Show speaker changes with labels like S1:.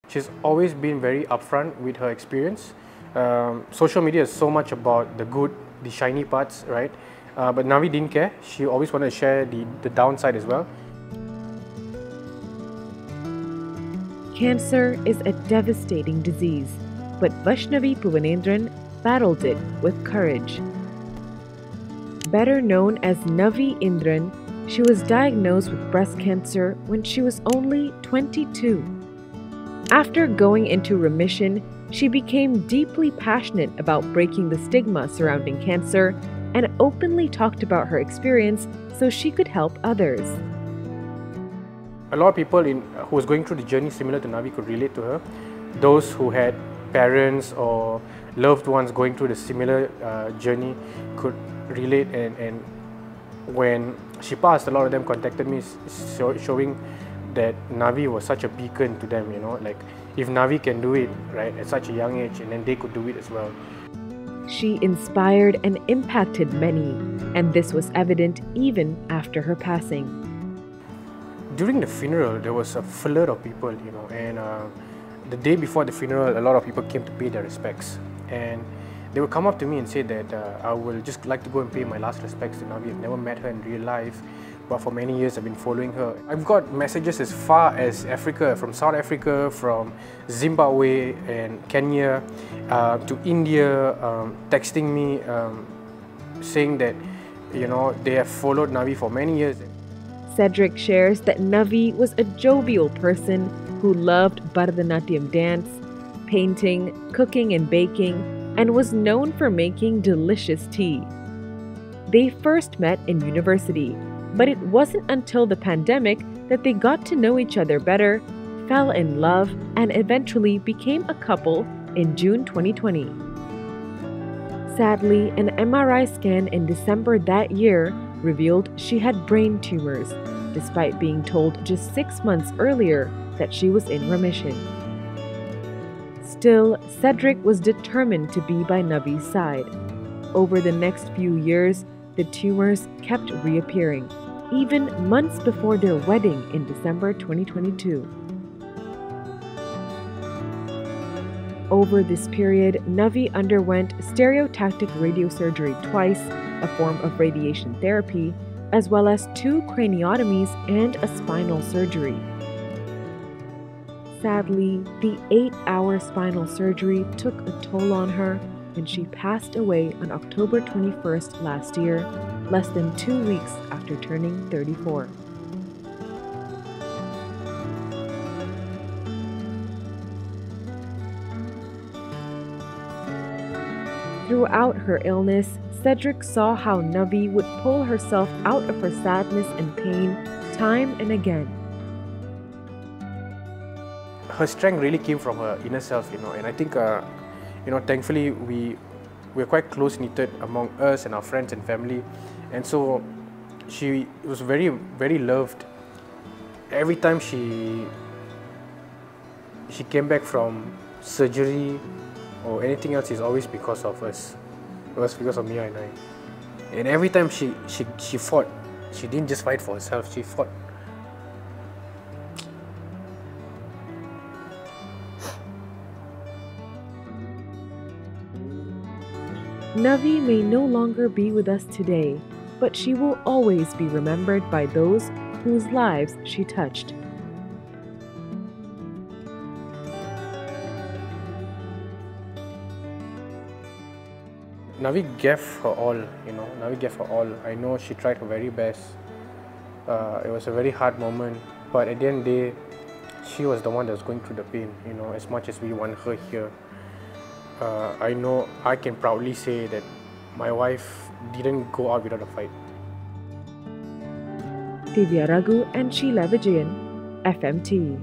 S1: She's always been very upfront with her experience. Social media is so much about the good, the shiny parts, right? But Navi didn't care. She always wanted to share the downside as well.
S2: Cancer is a devastating disease, but Vaishnavi Puvanendran battled it with courage. Better known as Navi Indran, she was diagnosed with breast cancer when she was only 22. After going into remission, she became deeply passionate about breaking the stigma surrounding cancer and openly talked about her experience so she could help others.
S1: A lot of people who was going through the journey similar to Navi could relate to her. Those who had parents or loved ones going through the similar journey could relate, and when she passed, a lot of them contacted me showing that Navi was such a beacon to them, you know, like if Navi can do it, right, at such a young age, and then they could do it as well.
S2: She inspired and impacted many, and this was evident even after her passing.
S1: During the funeral, there was a flood of people, you know, and the day before the funeral, a lot of people came to pay their respects, and they would come up to me and say that I will just like to go and pay my last respects to Navi. I've never met her in real life, but for many years I've been following her. I've got messages as far as Africa, from South Africa, from Zimbabwe and Kenya, to India, texting me, saying that, you know, they have followed Navi for many years.
S2: Cedric shares that Navi was a jovial person who loved Bharatanatyam dance, painting, cooking and baking, and was known for making delicious tea. They first met in university, but it wasn't until the pandemic that they got to know each other better, fell in love, and eventually became a couple in June 2020. Sadly, an MRI scan in December that year revealed she had brain tumors, despite being told just 6 months earlier that she was in remission. Still, Cedric was determined to be by Navi's side. Over the next few years, the tumors kept reappearing, even months before their wedding in December 2022. Over this period, Navi underwent stereotactic radiosurgery twice, a form of radiation therapy, as well as 2 craniotomies and a spinal surgery. Sadly, the 8-hour spinal surgery took a toll on her, and she passed away on October 21st last year, less than 2 weeks after turning 34. Throughout her illness, Cedric saw how Navi would pull herself out of her sadness and pain time and again.
S1: Her strength really came from her inner self, you know, and I think, you know, thankfully we're quite close-knitted among us and our friends and family, and so she was very, very loved. Every time she came back from surgery or anything else, is always because of us. It was because of Mia and I. And every time she fought, she didn't just fight for herself, she fought.
S2: Navi may no longer be with us today, but she will always be remembered by those whose lives she touched.
S1: Navi gave her all, you know, Navi gave her all. I know she tried her very best. It was a very hard moment, but at the end of the day, she was the one that was going through the pain, you know, as much as we want her here. I know I can proudly say that my wife didn't go out without a fight.
S2: Theevya, Ragu and Sheela Vijayan, FMT.